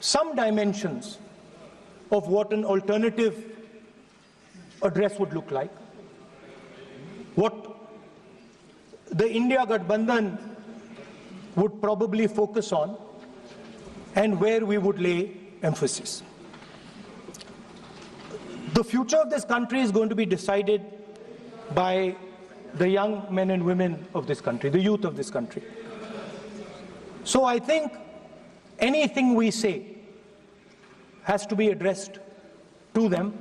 some dimensions of what an alternative address would look like, what the India Gathbandhan would probably focus on, and where we would lay emphasis. The future of this country is going to be decided by the young men and women of this country, the youth of this country. So I think anything we say has to be addressed to them,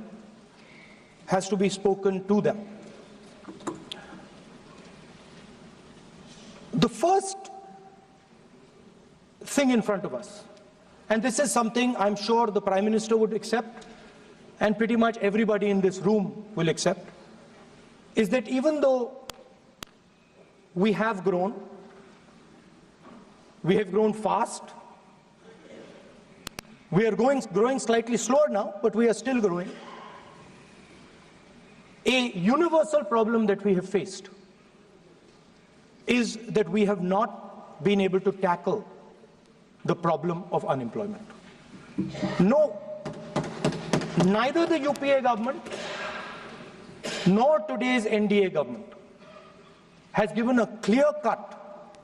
has to be spoken to them. The first thing in front of us, and this is something I'm sure the Prime Minister would accept, and pretty much everybody in this room will accept, is that even though we have grown fast, we are growing slightly slower now, but we are still growing. A universal problem that we have faced is that we have not been able to tackle the problem of unemployment. No, neither the UPA government nor today's NDA government has given a clear-cut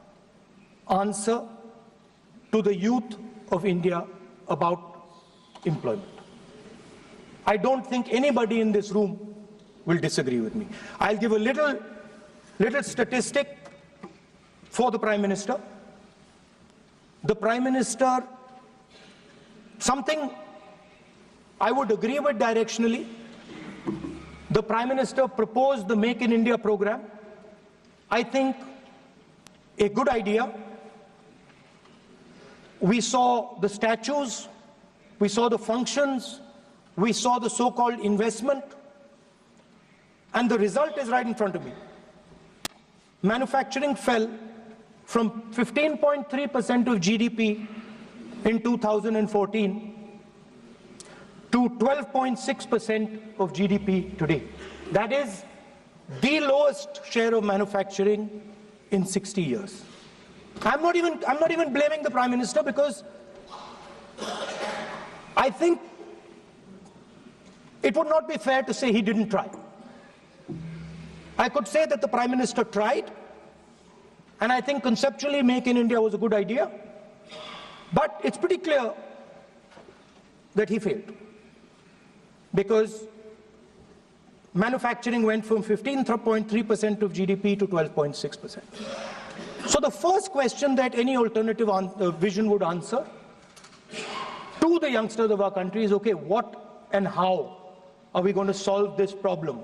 answer to the youth of India about employment. I don't think anybody in this room will disagree with me. I'll give a little statistic for the Prime Minister. The Prime Minister, something I would agree with directionally. The Prime Minister proposed the Make in India program. I think a good idea. We saw the statues, we saw the functions, we saw the so-called investment, and the result is right in front of me. Manufacturing fell from 15.3% of GDP in 2014 to 12.6% of GDP today. That is the lowest share of manufacturing in 60 years. I'm not even blaming the Prime Minister, because I think it would not be fair to say he didn't try. I could say that the Prime Minister tried, and I think conceptually Make in India was a good idea, but it's pretty clear that he failed, because manufacturing went from 15.3% of GDP to 12.6%. So the first question that any alternative vision would answer to the youngsters of our country is, okay, what and how are we going to solve this problem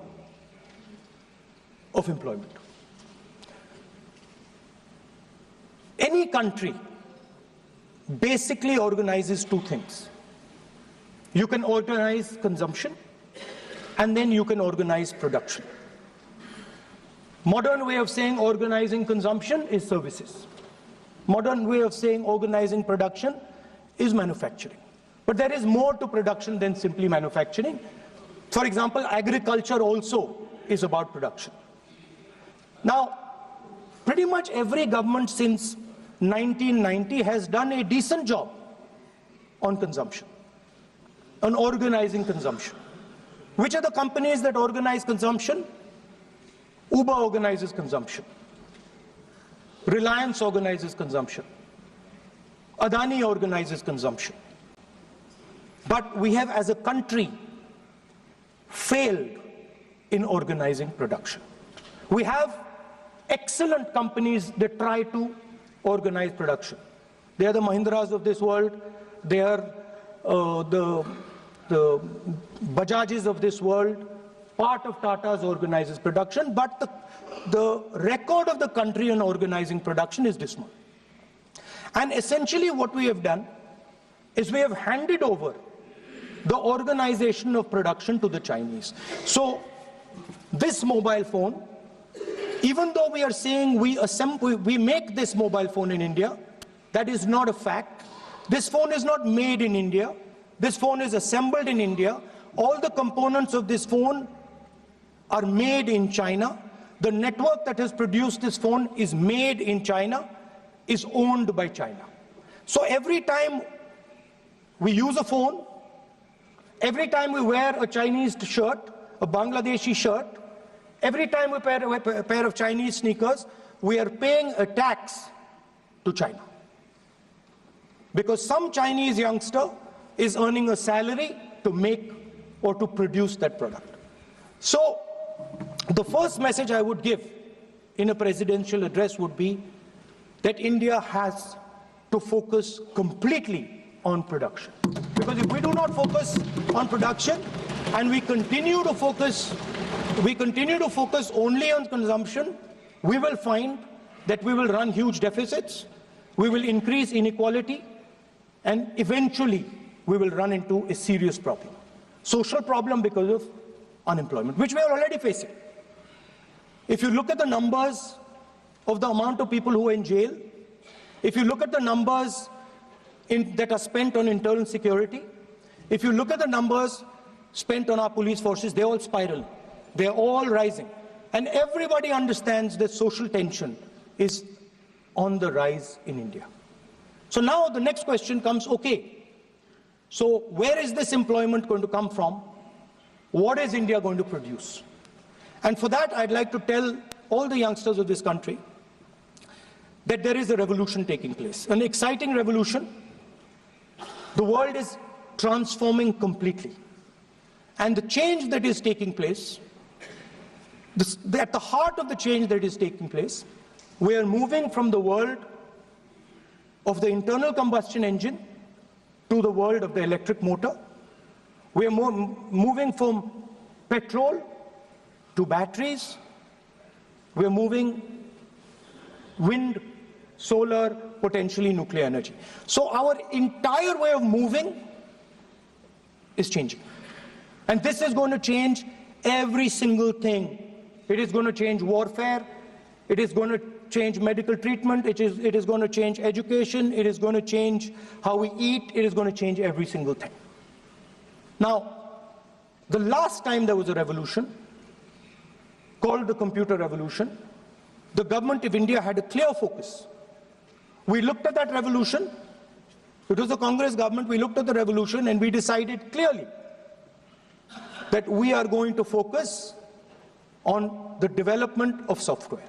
of employment? Any country basically organizes two things. You can organize consumption, and then you can organize production. Modern way of saying organizing consumption is services. Modern way of saying organizing production is manufacturing. But there is more to production than simply manufacturing. For example, agriculture also is about production. Now, pretty much every government since 1990 has done a decent job on consumption, on organizing consumption. Which are the companies that organize consumption? Uber organizes consumption. Reliance organizes consumption. Adani organizes consumption. But we have, as a country, failed in organizing production. We have excellent companies that try to organize production. They are the Mahindras of this world. They are the Bajajs of this world. Part of Tata's organizes production, but the record of the country in organizing production is dismal. And essentially what we have done is we have handed over the organization of production to the Chinese. So this mobile phone, even though we are saying we make this mobile phone in India, that is not a fact. This phone is not made in India. This phone is assembled in India. All the components of this phone are made in China. The network that has produced this phone is made in China, is owned by China. So every time We use a phone. Every time we wear a Chinese shirt, a Bangladeshi shirt, every time we wear a pair of Chinese sneakers, we are paying a tax to China. Because some Chinese youngster is earning a salary to make or to produce that product. So, the first message I would give in a presidential address would be that India has to focus completely on production. Because if we do not focus on production and we continue to focus only on consumption, we will find that we will run huge deficits, we will increase inequality, and eventually we will run into a serious problem. Social problem because of unemployment, which we are already facing. If you look at the numbers of the amount of people who are in jail, if you look at the numbers that are spent on internal security, if you look at the numbers spent on our police forces, they're all spiraling. They're all rising. And everybody understands that social tension is on the rise in India. So now the next question comes, okay, so where is this employment going to come from? What is India going to produce? And for that, I'd like to tell all the youngsters of this country that there is a revolution taking place, an exciting revolution. The world is transforming completely. And the change that is taking place, at the heart of the change that is taking place, we are moving from the world of the internal combustion engine to the world of the electric motor. We are moving from petrol to batteries. We are moving wind, solar, potentially nuclear energy. So our entire way of moving is changing. And this is going to change every single thing. It is going to change warfare. It is going to change medical treatment. It is going to change education. It is going to change how we eat. It is going to change every single thing. Now, the last time there was a revolution called the computer revolution, the government of India had a clear focus. We looked at that revolution. It was the Congress government. We looked at the revolution and we decided clearly that we are going to focus on the development of software.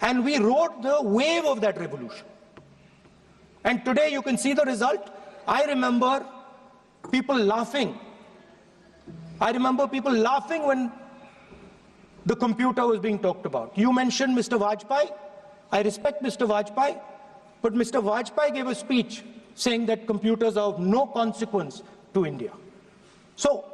And we rode the wave of that revolution. And today you can see the result. I remember people laughing. I remember people laughing when the computer was being talked about. You mentioned Mr. Vajpayee. I respect Mr. Vajpayee, but Mr. Vajpayee gave a speech saying that computers are of no consequence to India. So,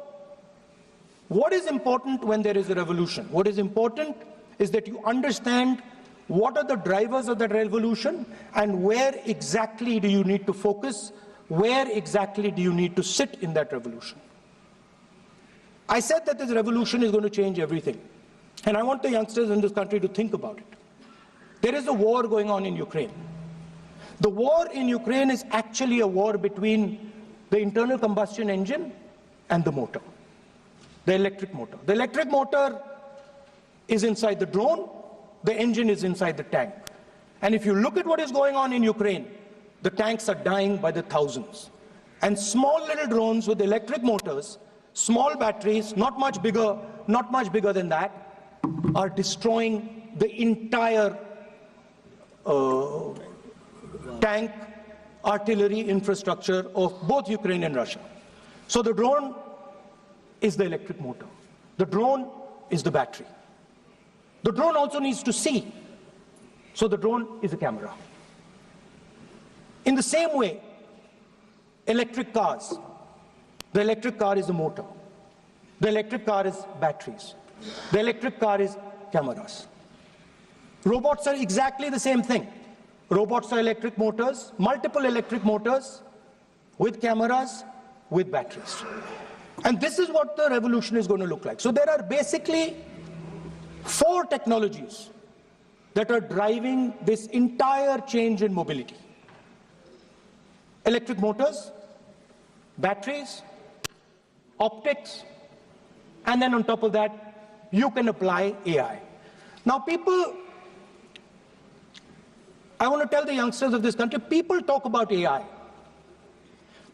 what is important when there is a revolution? What is important is that you understand what are the drivers of that revolution and where exactly do you need to focus, where exactly do you need to sit in that revolution. I said that this revolution is going to change everything. And I want the youngsters in this country to think about it. There is a war going on in Ukraine. The war in Ukraine is actually a war between the internal combustion engine and the motor, the electric motor. The electric motor is inside the drone, the engine is inside the tank. And if you look at what is going on in Ukraine, the tanks are dying by the thousands. And small little drones with electric motors, small batteries, not much bigger than that, are destroying the entire tank artillery infrastructure of both Ukraine and Russia. So the drone is the electric motor. The drone is the battery. The drone also needs to see. So the drone is a camera. In the same way, electric cars, the electric car is a motor. The electric car is batteries. The electric car is cameras. Robots are exactly the same thing. Robots are electric motors, multiple electric motors with cameras, with batteries. And this is what the revolution is going to look like. So there are basically 4 technologies that are driving this entire change in mobility. Electric motors, batteries, optics, and then on top of that, you can apply AI. Now people, I want to tell the youngsters of this country, people talk about AI.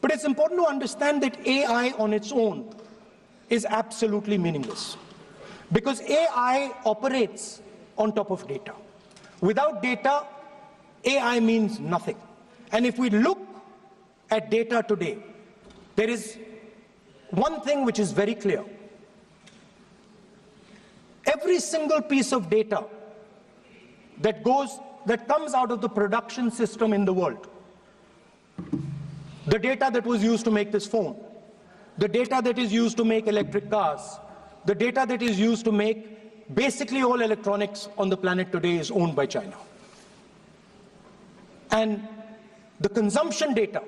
But it's important to understand that AI on its own is absolutely meaningless, because AI operates on top of data. Without data, AI means nothing. And if we look at data today, there is one thing which is very clear. Every single piece of data that comes out of the production system in the world, the data that was used to make this phone, the data that is used to make electric cars, the data that is used to make basically all electronics on the planet today is owned by China. And the consumption data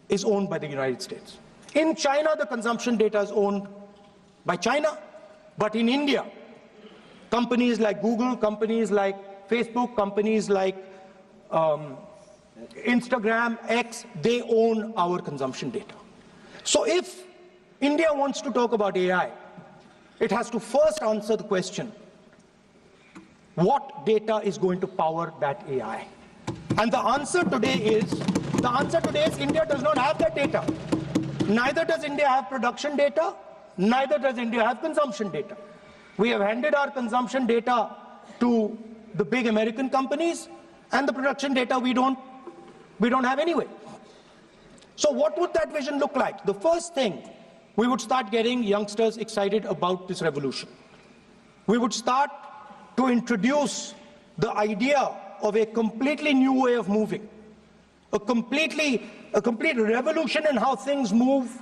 is owned by the United States. In China, the consumption data is owned by China, but in India, companies like Google, companies like Facebook, companies like Instagram, X, they own our consumption data. So if India wants to talk about AI, it has to first answer the question, what data is going to power that AI? And the answer today is India does not have that data. Neither does India have production data, neither does India have consumption data. We have handed our consumption data to the big American companies, and the production data we don't have anyway. So what would that vision look like? The first thing, we would start getting youngsters excited about this revolution. We would start to introduce the idea of a completely new way of moving, a complete revolution in how things move.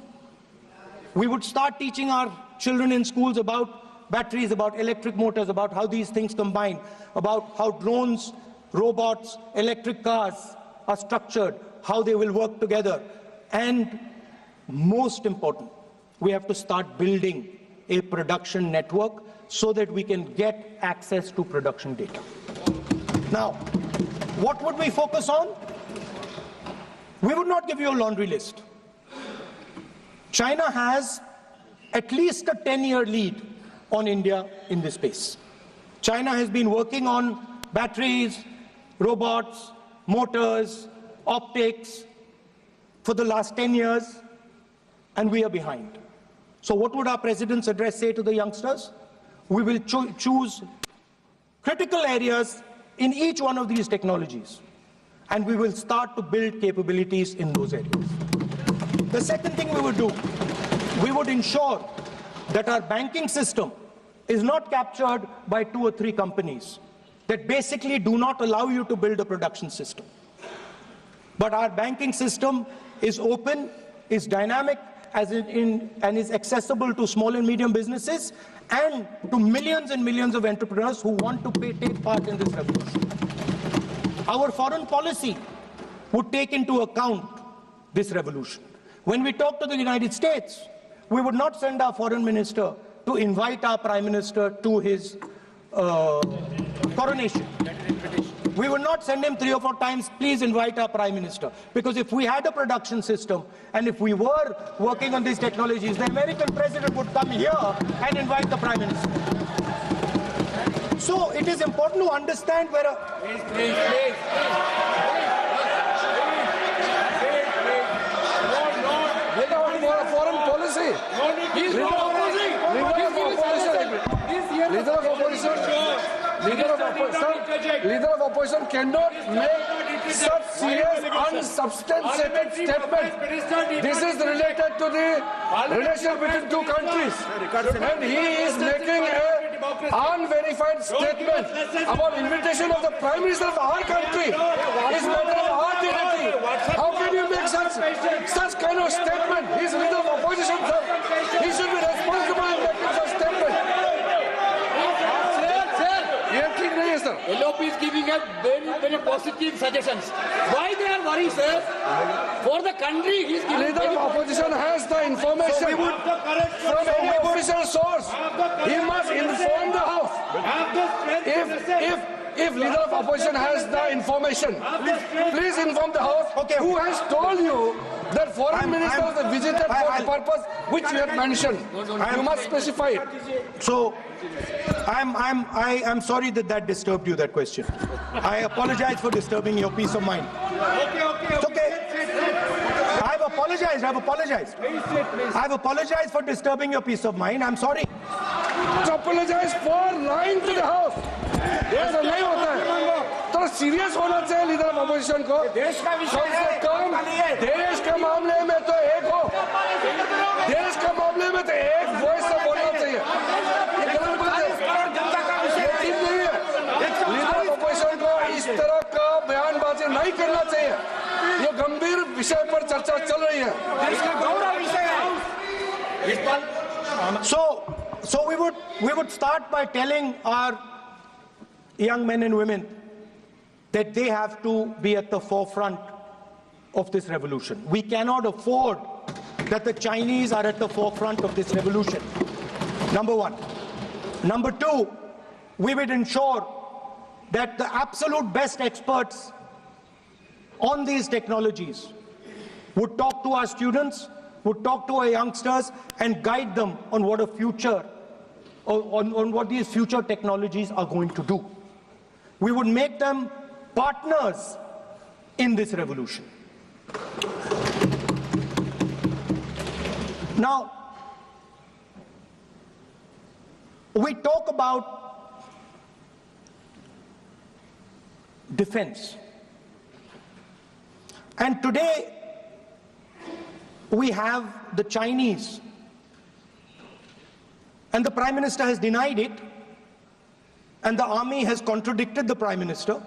We would start teaching our children in schools about batteries, about electric motors, about how these things combine, about how drones, robots, electric cars are structured, how they will work together. And most important, we have to start building a production network so that we can get access to production data. Now, what would we focus on? We would not give you a laundry list. China has at least a 10-year lead on India in this space. China has been working on batteries, robots, motors, optics for the last 10 years, and we are behind. So what would our president's address say to the youngsters? We will choose critical areas in each one of these technologies, and we will start to build capabilities in those areas. The second thing we would do, we would ensure that our banking system is not captured by 2 or 3 companies that basically do not allow you to build a production system. But our banking system is open, is dynamic, and is accessible to small and medium businesses and to millions and millions of entrepreneurs who want to take part in this revolution. Our foreign policy would take into account this revolution. When we talk to the United States, we would not send our foreign minister to invite our prime minister to his coronation. We would not send him 3 or 4 times, please invite our prime minister. Because if we had a production system and if we were working on these technologies, the American president would come here and invite the prime minister. So it is important to understand where Please. Without foreign policy. Leader of opposition cannot make such serious, unsubstantiated statement. This is related to the relation between 2 countries. And he is making an unverified statement about invitation of the Prime Minister of our country. It's matter of our dignity. How can you make such kind of statement? He is leader of opposition, sir. He should be responsible in making such statement. LOP is giving us very positive suggestions. Why they are worried, sir? For the country, he is giving. Leader of opposition has the information from any official source. He must inform the House. If leader of opposition has the information, please inform the House. Okay. Who has told you that foreign minister was visited for the purpose which you had mentioned? You must specify it. So, I'm sorry that disturbed you, that question. I apologize for disturbing your peace of mind. Okay. It's okay. apologized. I've apologized. I've apologized for disturbing your peace of mind. I'm sorry. Apologize for lying to the house. ऐसा नहीं होता है. थोड़ा serious होना चाहिए leader of opposition को. देश का विषय है. देश के मामले में तो एक हो. देश के मामले में तो एक वॉइस से बोलना चाहिए. ये गलत बात है. जनता का विषय ठीक नहीं है. लीडर ऑफ अपोजिशन को इस तरह का बयानबाजी नहीं करना चाहिए. ये गंभीर विषय पर चर्चा चल रही है. देश का गौरव विषय है. So we would start by telling our young men and women that they have to be at the forefront of this revolution. We cannot afford that the Chinese are at the forefront of this revolution. Number one. Number two, we would ensure that the absolute best experts on these technologies would talk to our students, would talk to our youngsters and guide them on what a future, on what these future technologies are going to do. We would make them partners in this revolution. Now, we talk about defense. And today, we have the Chinese, and the Prime Minister has denied it, and the army has contradicted the Prime Minister.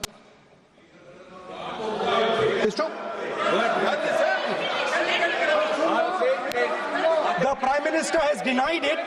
It's true. The Prime Minister has denied it,